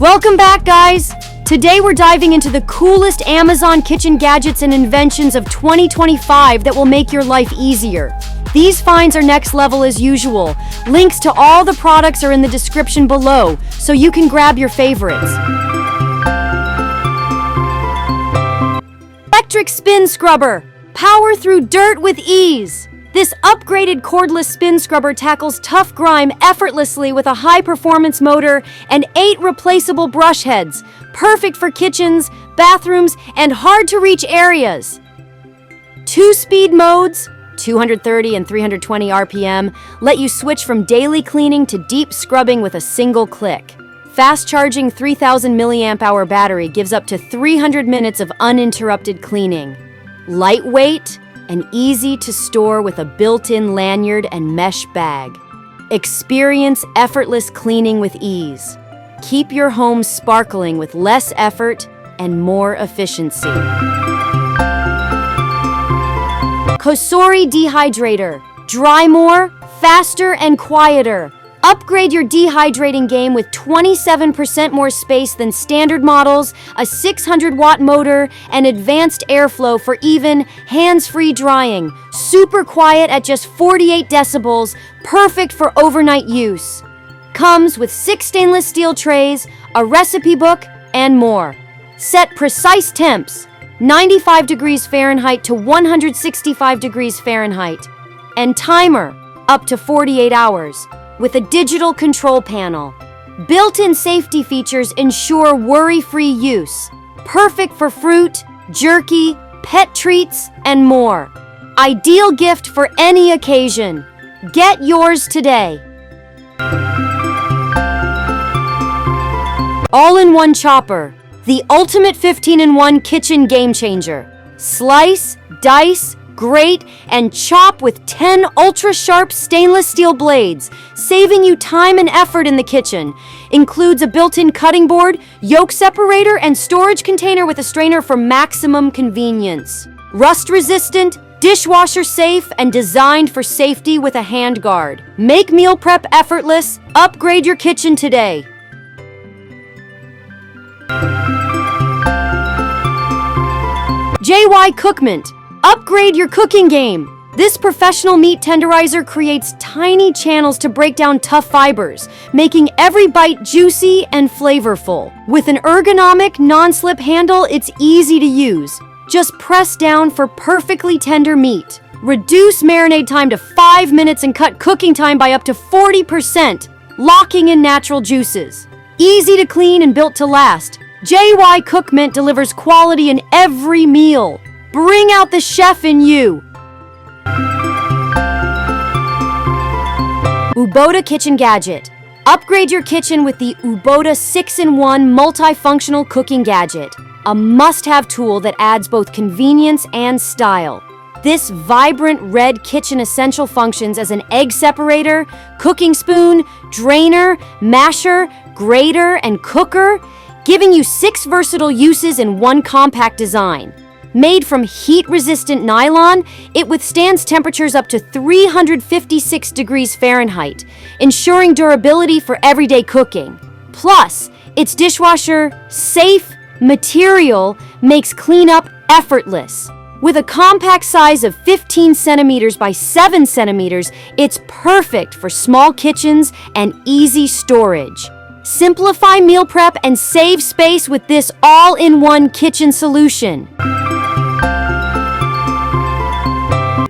Welcome back, guys! Today we're diving into the coolest Amazon kitchen gadgets and inventions of 2025 that will make your life easier. These finds are next level as usual. Links to all the products are in the description below, so you can grab your favorites. Electric spin scrubber. Power through dirt with ease. This upgraded cordless spin scrubber tackles tough grime effortlessly with a high-performance motor and 8 replaceable brush heads, perfect for kitchens, bathrooms, and hard-to-reach areas. 2-speed modes, 230 and 320 RPM, let you switch from daily cleaning to deep scrubbing with a single click. Fast-charging 3000 mAh battery gives up to 300 minutes of uninterrupted cleaning. Lightweight and easy to store with a built-in lanyard and mesh bag. Experience effortless cleaning with ease. Keep your home sparkling with less effort and more efficiency. Cosori Dehydrator. Dry more, faster, and quieter. Upgrade your dehydrating game with 27% more space than standard models, a 600-watt motor, and advanced airflow for even, hands-free drying. Super quiet at just 48 decibels, perfect for overnight use. Comes with 6 stainless steel trays, a recipe book, and more. Set precise temps, 95 degrees Fahrenheit to 165 degrees Fahrenheit. And timer, up to 48 hours. With a digital control panel. Built-in safety features ensure worry-free use. Perfect for fruit, jerky, pet treats, and more. Ideal gift for any occasion. Get yours today. All-in-one chopper. The ultimate 15-in-1 kitchen game changer. Slice, dice, grate, and chop with 10 ultra-sharp stainless steel blades, saving you time and effort in the kitchen. Includes a built-in cutting board, yolk separator, and storage container with a strainer for maximum convenience. Rust-resistant, dishwasher safe, and designed for safety with a handguard. Make meal prep effortless. Upgrade your kitchen today. JY Cookment. Upgrade your cooking game. This professional meat tenderizer creates tiny channels to break down tough fibers, making every bite juicy and flavorful. With an ergonomic, non-slip handle, it's easy to use. Just press down for perfectly tender meat. Reduce marinade time to 5 minutes and cut cooking time by up to 40%, locking in natural juices. Easy to clean and built to last. JY Cookment delivers quality in every meal. Bring out the chef in you. Ubota Kitchen Gadget. Upgrade your kitchen with the Ubota 6-in-1 multifunctional cooking gadget, a must-have tool that adds both convenience and style. This vibrant red kitchen essential functions as an egg separator, cooking spoon, drainer, masher, grater, and cooker, giving you 6 versatile uses in one compact design. Made from heat-resistant nylon, it withstands temperatures up to 356 degrees Fahrenheit, ensuring durability for everyday cooking. Plus, its dishwasher-safe material makes cleanup effortless. With a compact size of 15 centimeters by 7 centimeters, it's perfect for small kitchens and easy storage. Simplify meal prep and save space with this all-in-one kitchen solution.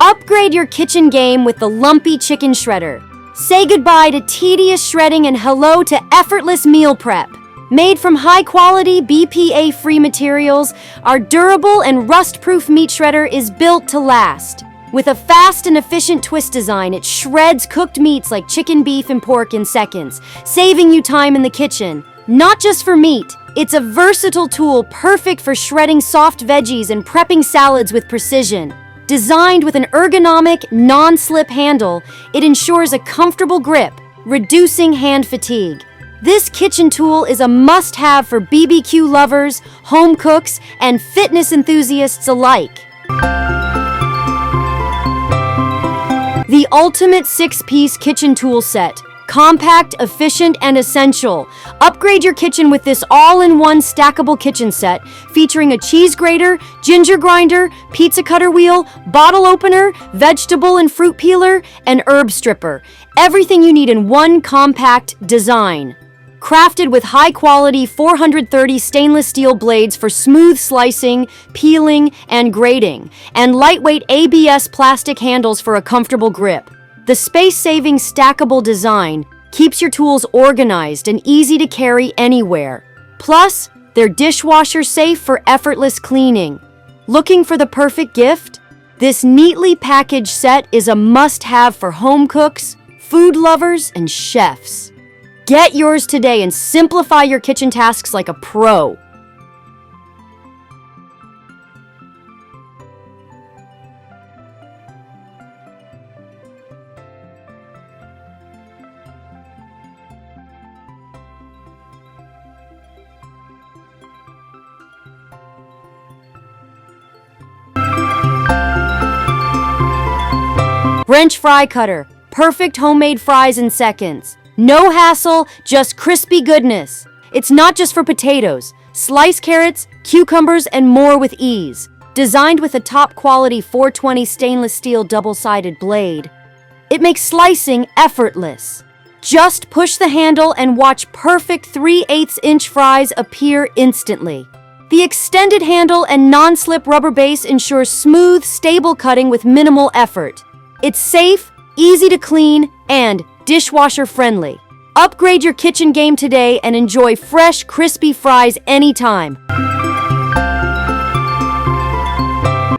Upgrade your kitchen game with the Lumpy Chicken Shredder. Say goodbye to tedious shredding and hello to effortless meal prep. Made from high-quality, BPA-free materials, our durable and rust-proof meat shredder is built to last. With a fast and efficient twist design, it shreds cooked meats like chicken, beef, and pork in seconds, saving you time in the kitchen. Not just for meat, it's a versatile tool perfect for shredding soft veggies and prepping salads with precision. Designed with an ergonomic, non-slip handle, it ensures a comfortable grip, reducing hand fatigue. This kitchen tool is a must-have for BBQ lovers, home cooks, and fitness enthusiasts alike. The ultimate 6-piece kitchen tool set. Compact, efficient, and essential. Upgrade your kitchen with this all-in-one stackable kitchen set featuring a cheese grater, ginger grinder, pizza cutter wheel, bottle opener, vegetable and fruit peeler, and herb stripper. Everything you need in one compact design. Crafted with high-quality 430 stainless steel blades for smooth slicing, peeling, and grating, and lightweight ABS plastic handles for a comfortable grip. The space-saving stackable design keeps your tools organized and easy to carry anywhere. Plus, they're dishwasher safe for effortless cleaning. Looking for the perfect gift? This neatly packaged set is a must-have for home cooks, food lovers, and chefs. Get yours today and simplify your kitchen tasks like a pro. French fry cutter. Perfect homemade fries in seconds. No hassle, just crispy goodness. It's not just for potatoes. Slice carrots, cucumbers, and more with ease. Designed with a top-quality 420 stainless steel double-sided blade, it makes slicing effortless. Just push the handle and watch perfect 3/8-inch fries appear instantly. The extended handle and non-slip rubber base ensures smooth, stable cutting with minimal effort. It's safe, easy to clean, and dishwasher friendly. Upgrade your kitchen game today and enjoy fresh, crispy fries anytime.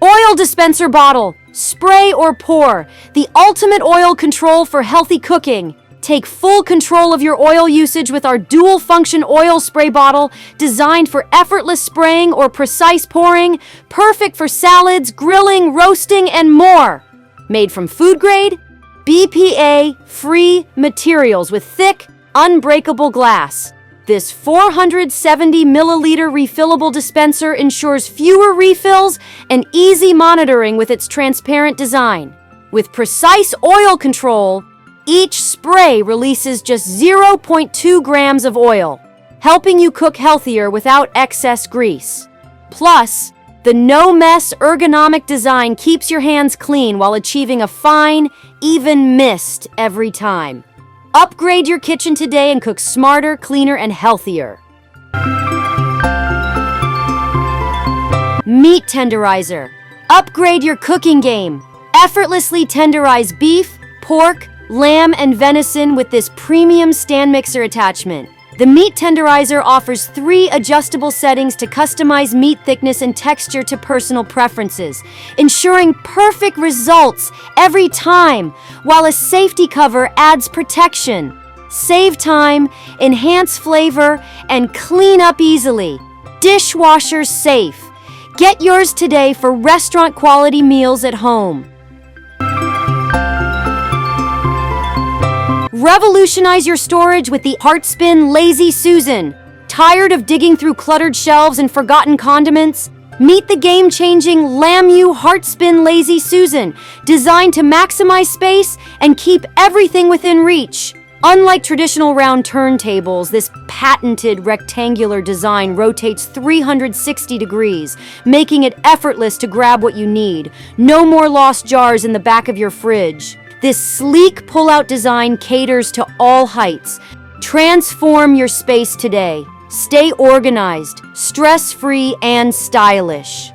Oil dispenser bottle. Spray or pour. The ultimate oil control for healthy cooking. Take full control of your oil usage with our dual-function oil spray bottle designed for effortless spraying or precise pouring, perfect for salads, grilling, roasting, and more. Made from food grade, BPA-free materials with thick, unbreakable glass. This 470 milliliter refillable dispenser ensures fewer refills and easy monitoring with its transparent design. With precise oil control, each spray releases just 0.2 grams of oil, helping you cook healthier without excess grease. Plus, the no-mess ergonomic design keeps your hands clean while achieving a fine, even mist every time. Upgrade your kitchen today and cook smarter, cleaner, and healthier. Meat tenderizer. Upgrade your cooking game. Effortlessly tenderize beef, pork, lamb, and venison with this premium stand mixer attachment. The meat tenderizer offers 3 adjustable settings to customize meat thickness and texture to personal preferences, ensuring perfect results every time, while a safety cover adds protection. Save time, enhance flavor, and clean up easily. Dishwasher safe. Get yours today for restaurant-quality meals at home. Revolutionize your storage with the Heartspin Lazy Susan. Tired of digging through cluttered shelves and forgotten condiments? Meet the game-changing Lamu Heartspin Lazy Susan, designed to maximize space and keep everything within reach. Unlike traditional round turntables, this patented rectangular design rotates 360 degrees, making it effortless to grab what you need. No more lost jars in the back of your fridge. This sleek pull-out design caters to all heights. Transform your space today. Stay organized, stress-free, and stylish.